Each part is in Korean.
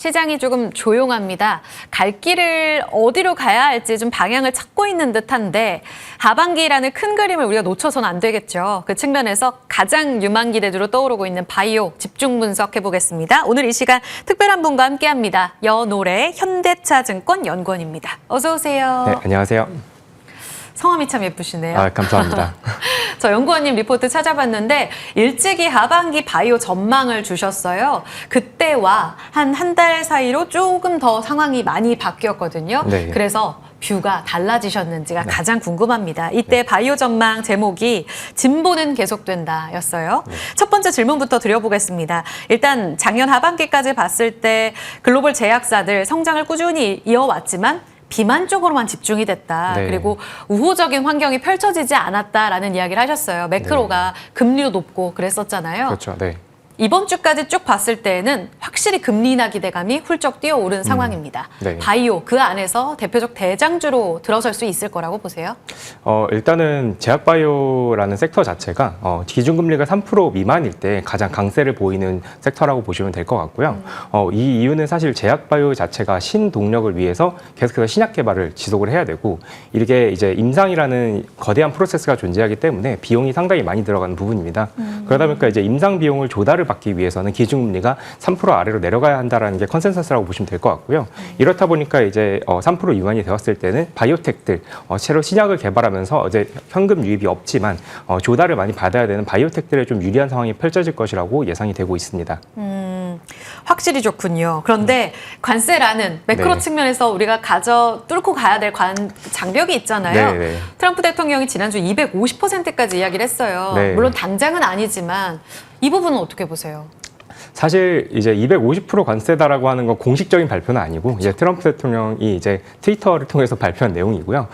시장이 조금 조용합니다. 갈 길을 어디로 가야 할지 좀 방향을 찾고 있는 듯한데 하반기라는 큰 그림을 우리가 놓쳐서는 안 되겠죠. 그 측면에서 가장 유망 기대주로 떠오르고 있는 바이오 집중 분석해보겠습니다. 오늘 이 시간 특별한 분과 함께합니다. 여노래 현대차증권 연구원입니다. 어서 오세요. 네, 안녕하세요. 성함이 참 예쁘시네요. 아, 감사합니다. 저 연구원님 리포트 찾아봤는데 일찍이 하반기 바이오 전망을 주셨어요. 그때와 한 달 사이로 조금 더 상황이 많이 바뀌었거든요. 네. 그래서 뷰가 달라지셨는지가 가장 궁금합니다. 이때 바이오 전망 제목이 진보는 계속된다였어요. 첫 번째 질문부터 드려보겠습니다. 일단 작년 하반기까지 봤을 때 글로벌 제약사들 성장을 꾸준히 이어왔지만 비만 쪽으로만 집중이 됐다. 네. 그리고 우호적인 환경이 펼쳐지지 않았다라는 이야기를 하셨어요. 매크로가 금리도 높고 그랬었잖아요. 그렇죠. 네. 이번 주까지 쭉 봤을 때에는 확실히 금리 인하 기대감이 훌쩍 뛰어오른 상황입니다. 네. 바이오 그 안에서 대표적 대장주로 들어설 수 있을 거라고 보세요? 일단은 제약바이오라는 섹터 자체가 기준금리가 3% 미만일 때 가장 강세를 보이는 섹터라고 보시면 될 것 같고요. 이 이유는 사실 제약바이오 자체가 신동력을 위해서 계속해서 신약 개발을 지속을 해야 되고 이게 이제 임상이라는 거대한 프로세스가 존재하기 때문에 비용이 상당히 많이 들어가는 부분입니다. 그러다 보니까 이제 임상 비용을 조달을 받기 위해서는 기준금리가 3% 아래로 내려가야 한다는 게 컨센서스라고 보시면 될 것 같고요. 이렇다 보니까 이제 3% 미만이 되었을 때는 바이오텍들 새로 신약을 개발하면서 이제 현금 유입이 없지만 조달을 많이 받아야 되는 바이오텍들에 좀 유리한 상황이 펼쳐질 것이라고 예상이 되고 있습니다. 확실히 좋군요. 그런데 관세라는 매크로 네. 측면에서 우리가 뚫고 가야 될 장벽이 있잖아요. 네, 네. 트럼프 대통령이 지난주 250%까지 이야기를 했어요. 네. 물론 당장은 아니지만 이 부분은 어떻게 보세요? 사실 이제 250% 관세다라고 하는 건 공식적인 발표는 아니고 이제 트럼프 대통령이 이제 트위터를 통해서 발표한 내용이고요.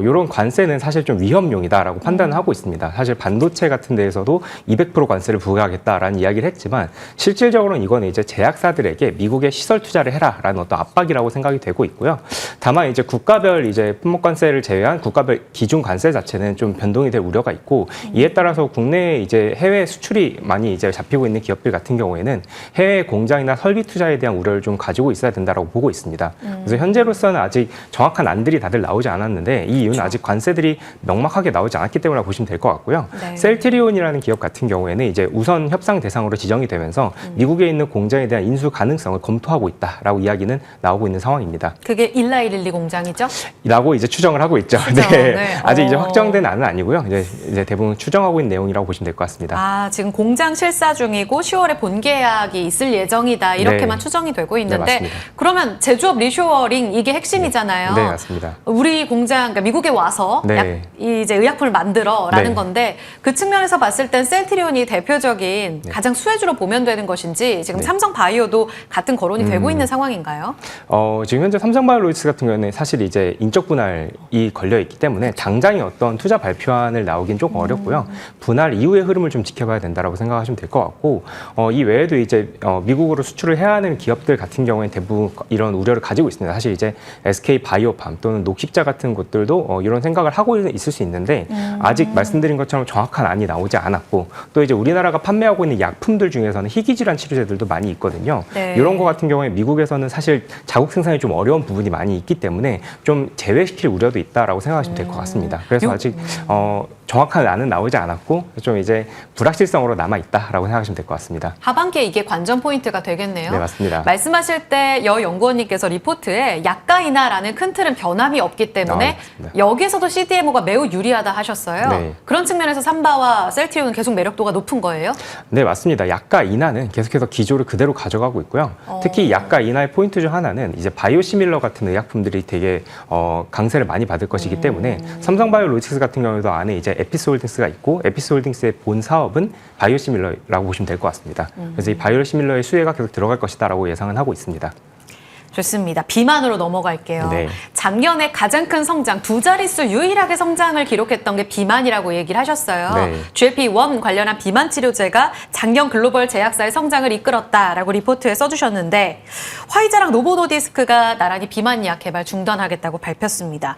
이런 관세는 사실 좀 위험용이다라고 판단을 하고 있습니다. 사실 반도체 같은 데에서도 200% 관세를 부과하겠다라는 이야기를 했지만 실질적으로는 이거는 이제 제약사들에게 미국에 시설 투자를 해라라는 어떤 압박이라고 생각이 되고 있고요. 다만 이제 국가별 이제 품목 관세를 제외한 국가별 기준 관세 자체는 좀 변동이 될 우려가 있고 이에 따라서 국내에 이제 해외 수출이 많이 이제 잡히고 있는 기업들 같은 경우에는 해외 공장이나 설비 투자에 대한 우려를 좀 가지고 있어야 된다고 보고 있습니다. 그래서 현재로서는 아직 정확한 안들이 다들 나오지 않았는데 이 이유는 아직 관세들이 명확하게 나오지 않았기 때문에 보시면 될 것 같고요. 네. 셀트리온이라는 기업 같은 경우에는 이제 우선 협상 대상으로 지정이 되면서 미국에 있는 공장에 대한 인수 가능성을 검토하고 있다라고 이야기는 나오고 있는 상황입니다. 그게 12112 공장이죠? 라고 이제 추정을 하고 있죠. 추정, 네. 아직 이제 확정된 안은 아니고요. 이제 대부분 추정하고 있는 내용이라고 보시면 될 것 같습니다. 지금 공장 실사 중이고 10월에 본계약이 있을 예정이다. 이렇게만 네. 추정이 되고 네, 있는데 맞습니다. 그러면 제조업 리쇼어링 이게 핵심이잖아요. 네, 맞습니다. 우리 공장, 그러니까 미국에 와서 네. 이제 의약품을 만들어라는 네. 건데 그 측면에서 봤을 땐 셀트리온이 대표적인 네. 가장 수혜주로 보면 되는 것인지 지금 네. 삼성바이오도 같은 거론이 되고 있는 상황인가요? 지금 현재 삼성바이오로직스 같은 경우에는 사실 이제 인적 분할이 걸려 있기 때문에 당장에 어떤 투자 발표안을 나오긴 조금 어렵고요. 분할 이후의 흐름을 좀 지켜봐야 된다라고 생각하시면 될 것 같고 이 외에도 이제 미국으로 수출을 해야 하는 기업들 같은 경우에는 대부분 이런 우려를 가지고 있습니다. 사실 이제 SK 바이오팜 또는 녹십자 같은 곳들도 이런 생각을 하고 있을 수 있는데 아직 말씀드린 것처럼 정확한 안이 나오지 않았고 또 이제 우리나라가 판매하고 있는 약품들 중에서는 희귀질환 치료제들도 많이 있거든요. 네. 이런 거 같은 경우에 미국에서는 사실 자국 생산이 좀 어려운 부분이 많이 있기 때문에 좀 제외시킬 우려도 있다라고 생각하시면 될 것 같습니다. 그래서 아직 정확한 안은 나오지 않았고 좀 이제 불확실성으로 남아 있다라고 생각하시면 될 것 같습니다. 하반기에 이게 관전 포인트가 되겠네요. 네, 맞습니다. 말씀하실 때 여 연구원님께서 리포트에 약가 인하라는 큰 틀은 변함이 없기 때문에 맞습니다. 여기에서도 CDMO가 매우 유리하다 하셨어요. 네. 그런 측면에서 삼바와 셀트리온은 계속 매력도가 높은 거예요? 네, 맞습니다. 약가 인하는 계속해서 기조를 그대로 가져가고 있고요. 특히 약가 인하의 포인트 중 하나는 이제 바이오시밀러 같은 의약품들이 되게 강세를 많이 받을 것이기 때문에 삼성바이오로직스 같은 경우에도 안에 이제 에피스홀딩스가 있고 에피스홀딩스의 본 사업은 바이오시밀러라고 보시면 될 것 같습니다. 그래서 이 바이오시밀러의 수혜가 계속 들어갈 것이다라고 예상은 하고 있습니다. 좋습니다. 비만으로 넘어갈게요. 네. 작년에 가장 큰 성장, 두 자릿수 유일하게 성장을 기록했던 게 비만이라고 얘기를 하셨어요. 네. GLP-1 관련한 비만 치료제가 작년 글로벌 제약사의 성장을 이끌었다라고 리포트에 써주셨는데 화이자랑 노보노디스크가 나란히 비만 약 개발 중단하겠다고 밝혔습니다.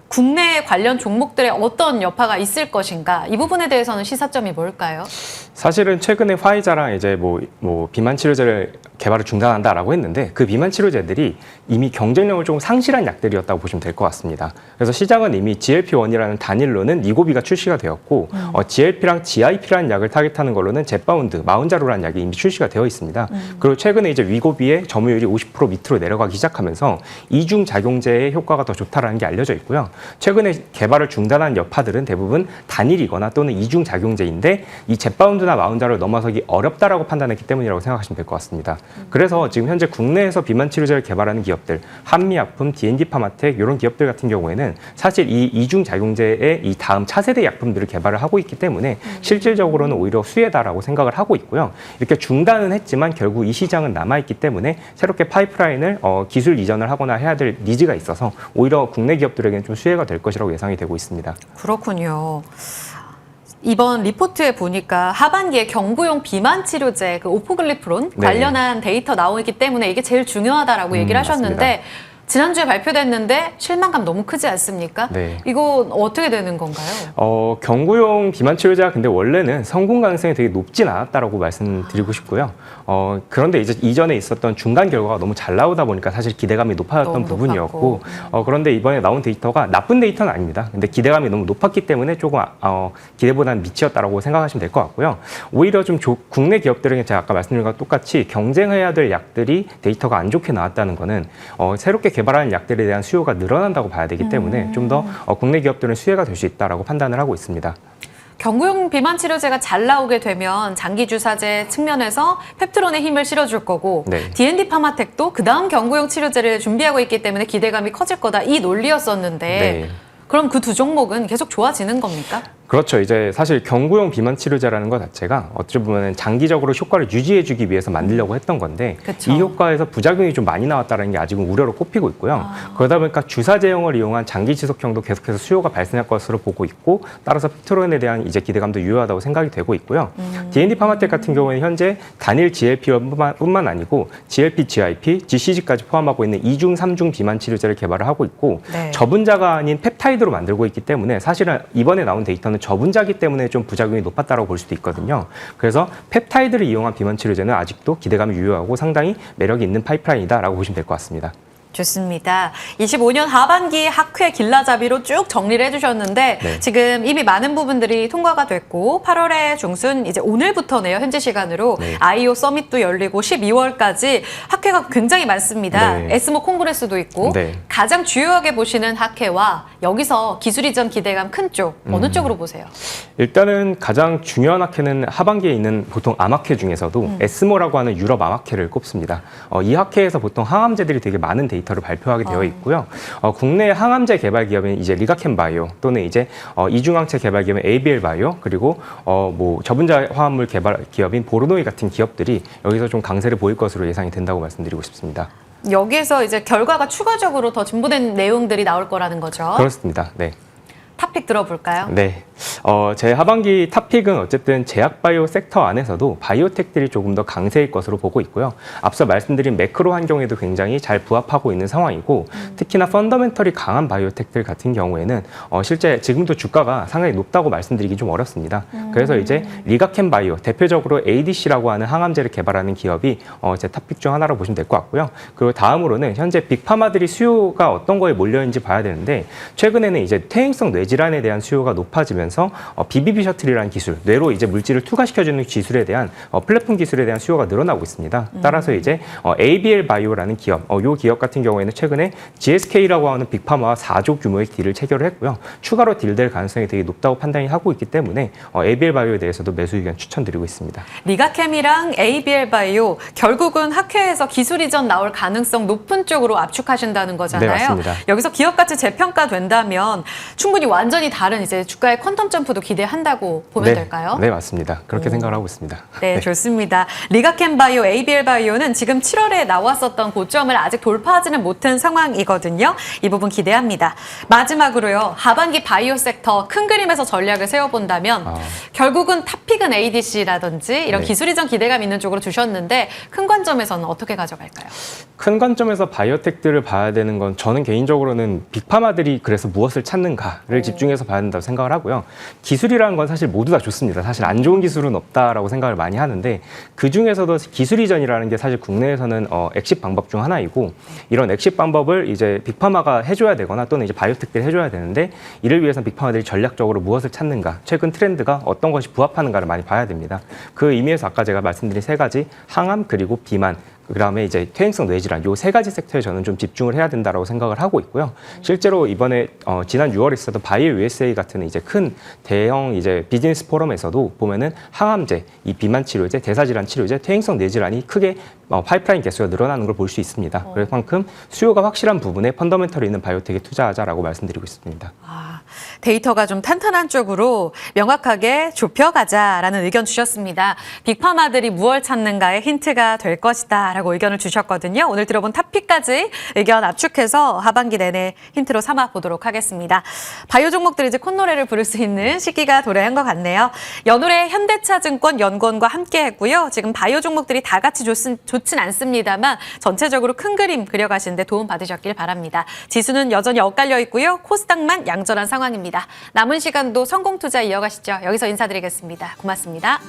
국내 관련 종목들의 어떤 여파가 있을 것인가 이 부분에 대해서는 시사점이 뭘까요? 사실은 최근에 화이자랑 이제 뭐 비만 치료제를 개발을 중단한다라고 했는데 그 비만 치료제들이 이미 경쟁력을 조금 상실한 약들이었다고 보시면 될 것 같습니다. 그래서 시장은 이미 GLP-1이라는 단일로는 니고비가 출시가 되었고 GLP랑 GIP라는 약을 타겟하는 걸로는 젯바운드, 마운자로라는 약이 이미 출시가 되어 있습니다. 그리고 최근에 이제 위고비의 점유율이 50% 밑으로 내려가기 시작하면서 이중 작용제의 효과가 더 좋다라는 게 알려져 있고요. 최근에 개발을 중단한 여파들은 대부분 단일이거나 또는 이중 작용제인데 이 젯바운드나 마운자로를 넘어서기 어렵다라고 판단했기 때문이라고 생각하시면 될 것 같습니다. 그래서 지금 현재 국내에서 비만 치료제를 개발하는 기업들, 한미약품, D&D 파마텍 이런 기업들 같은 경우에는 사실 이 이중 작용제의 이 다음 차세대 약품들을 개발을 하고 있기 때문에 실질적으로는 오히려 수혜다라고 생각을 하고 있고요. 이렇게 중단은 했지만 결국 이 시장은 남아있기 때문에 새롭게 파이프라인을 기술 이전을 하거나 해야 될 니즈가 있어서 오히려 국내 기업들에게는 좀 수혜가 될 것이라고 예상이 되고 있습니다. 그렇군요. 이번 리포트에 보니까 하반기에 경구용 비만 치료제 그 오포글리프론 네. 관련한 데이터 나오기 때문에 이게 제일 중요하다라고 얘기를 하셨는데 맞습니다. 지난주에 발표됐는데 실망감 너무 크지 않습니까? 네. 이거 어떻게 되는 건가요? 경구용 비만 치료제가 근데 원래는 성공 가능성이 되게 높진 않았다라고 말씀드리고 싶고요. 그런데 이제 이전에 있었던 중간 결과가 너무 잘 나오다 보니까 사실 기대감이 높았던 너무 부분이었고, 그런데 이번에 나온 데이터가 나쁜 데이터는 아닙니다. 근데 기대감이 너무 높았기 때문에 조금 기대보다는 미치었다라고 생각하시면 될 것 같고요. 오히려 좀 국내 기업들에게 제가 아까 말씀드린 것과 똑같이 경쟁해야 될 약들이 데이터가 안 좋게 나왔다는 거는 새롭게 개발하는 약들에 대한 수요가 늘어난다고 봐야 되기 때문에 좀 더 국내 기업들은 수혜가 될 수 있다라고 판단을 하고 있습니다. 경구용 비만 치료제가 잘 나오게 되면 장기 주사제 측면에서 펩트론의 힘을 실어줄 거고 네. D&D 파마텍도 그 다음 경구용 치료제를 준비하고 있기 때문에 기대감이 커질 거다 이 논리였었는데 네. 그럼 그 두 종목은 계속 좋아지는 겁니까? 그렇죠. 이제 사실 경구용 비만 치료제라는 것 자체가 어찌 보면 장기적으로 효과를 유지해주기 위해서 만들려고 했던 건데 그쵸. 이 효과에서 부작용이 좀 많이 나왔다는 게 아직은 우려로 꼽히고 있고요. 그러다 보니까 주사제형을 이용한 장기 지속형도 계속해서 수요가 발생할 것으로 보고 있고 따라서 펩트론에 대한 이제 기대감도 유효하다고 생각이 되고 있고요. D&D 파마텍 같은 경우에는 현재 단일 GLP-1뿐만 아니고 GLP, GIP, GCG까지 포함하고 있는 2중, 3중 비만 치료제를 개발을 하고 있고 네. 저분자가 아닌 펩타이드로 만들고 있기 때문에 사실은 이번에 나온 데이터는 저분자기 때문에 좀 부작용이 높았다고 볼 수도 있거든요. 그래서 펩타이드를 이용한 비만 치료제는 아직도 기대감이 유효하고 상당히 매력이 있는 파이프라인이다라고 보시면 될 것 같습니다. 좋습니다. 25년 하반기 학회 길라잡이로 쭉 정리를 해주셨는데 네. 지금 이미 많은 부분들이 통과가 됐고 8월의 중순 이제 오늘부터네요. 현지 시간으로 네. IO 서밋도 열리고 12월까지 학회가 굉장히 많습니다. 네. 에스모 콩그레스도 있고 네. 가장 주요하게 보시는 학회와 여기서 기술 이전 기대감 큰 쪽 어느 쪽으로 보세요? 일단은 가장 중요한 학회는 하반기에 있는 보통 암학회 중에서도 에스모라고 하는 유럽 암학회를 꼽습니다. 이 학회에서 보통 항암제들이 되게 많은 데이터를 발표하게 되어 있고요. 국내 항암제 개발 기업인 이제 리가켄바이오 또는 이제 이중항체 개발 기업인 ABL바이오 그리고 뭐 저분자 화합물 개발 기업인 보르노이 같은 기업들이 여기서 좀 강세를 보일 것으로 예상이 된다고 말씀드리고 싶습니다. 여기에서 이제 결과가 추가적으로 더 진보된 내용들이 나올 거라는 거죠. 그렇습니다. 네. 탑픽 들어볼까요? 네. 제 하반기 탑픽은 어쨌든 제약바이오 섹터 안에서도 바이오텍들이 조금 더 강세일 것으로 보고 있고요. 앞서 말씀드린 매크로 환경에도 굉장히 잘 부합하고 있는 상황이고 특히나 펀더멘털이 강한 바이오텍들 같은 경우에는 실제 지금도 주가가 상당히 높다고 말씀드리기 좀 어렵습니다. 그래서 이제 리가켄 바이오, 대표적으로 ADC라고 하는 항암제를 개발하는 기업이 제 탑픽 중 하나로 보시면 될 것 같고요. 그리고 다음으로는 현재 빅파마들이 수요가 어떤 거에 몰려있는지 봐야 되는데 최근에는 이제 퇴행성 뇌질환에 대한 수요가 높아지면서 BBB 셔틀이라는 기술, 뇌로 이제 물질을 투과시켜주는 기술에 대한 플랫폼 기술에 대한 수요가 늘어나고 있습니다. 따라서 이제 ABL 바이오라는 기업, 이 기업 같은 경우에는 최근에 GSK라고 하는 빅파마와 4조 규모의 딜을 체결을 했고요. 추가로 딜될 가능성이 되게 높다고 판단이 하고 있기 때문에 ABL 바이오에 대해서도 매수 의견 추천드리고 있습니다. 리가캠이랑 ABL 바이오 결국은 학회에서 기술 이전 나올 가능성 높은 쪽으로 압축하신다는 거잖아요. 네, 맞습니다. 여기서 기업 가치 재평가된다면 충분히 완전히 다른 이제 주가의 퀀텀 점프도 기대한다고 보면 될까요? 네, 맞습니다. 그렇게 생각을 하고 있습니다. 네, 좋습니다. 리가캠 바이오, ABL 바이오는 지금 7월에 나왔었던 고점을 아직 돌파하지는 못한 상황이거든요. 이 부분 기대합니다. 마지막으로요. 하반기 바이오 섹터 큰 그림에서 전략을 세워본다면 결국은 탑픽은 ADC라든지 이런 네. 기술 이전 기대감 있는 쪽으로 주셨는데 큰 관점에서는 어떻게 가져갈까요? 큰 관점에서 바이오텍들을 봐야 되는 건 저는 개인적으로는 빅파마들이 그래서 무엇을 찾는가를 집중해 집중해서 봐야 된다고 생각을 하고요. 기술이라는 건 사실 모두 다 좋습니다. 사실 안 좋은 기술은 없다라고 생각을 많이 하는데 그 중에서도 기술 이전이라는 게 사실 국내에서는 엑식 방법 중 하나이고 이런 엑식 방법을 이제 빅파마가 해줘야 되거나 또는 이제 바이오텍들이 해줘야 되는데 이를 위해서 빅파마들이 전략적으로 무엇을 찾는가, 최근 트렌드가 어떤 것이 부합하는가를 많이 봐야 됩니다. 그 의미에서 아까 제가 말씀드린 세 가지 항암 그리고 비만 그다음에 이제 퇴행성 뇌질환 요 세 가지 섹터에 저는 좀 집중을 해야 된다라고 생각을 하고 있고요. 실제로 이번에 지난 6월에 있었던 바이오 USA 같은 이제 큰 대형 이제 비즈니스 포럼에서도 보면은 항암제, 이 비만 치료제, 대사질환 치료제, 퇴행성 뇌질환이 크게 파이프라인 개수가 늘어나는 걸 볼 수 있습니다. 그만큼 수요가 확실한 부분에 펀더멘털이 있는 바이오텍에 투자하자라고 말씀드리고 있습니다. 데이터가 좀 탄탄한 쪽으로 명확하게 좁혀가자라는 의견 주셨습니다. 빅파마들이 무엇을 찾는가에 힌트가 될 것이다 라고 의견을 주셨거든요. 오늘 들어본 탑픽까지 의견 압축해서 하반기 내내 힌트로 삼아보도록 하겠습니다. 바이오 종목들이 이제 콧노래를 부를 수 있는 시기가 도래한 것 같네요. 연울에 현대차증권 연구원과 함께 했고요. 지금 바이오 종목들이 다 같이 좋진 않습니다만 전체적으로 큰 그림 그려가시는데 도움 받으셨길 바랍니다. 지수는 여전히 엇갈려 있고요. 코스닥만 양전한 상황입니다. 남은 시간도 성공 투자 이어가시죠. 여기서 인사드리겠습니다. 고맙습니다.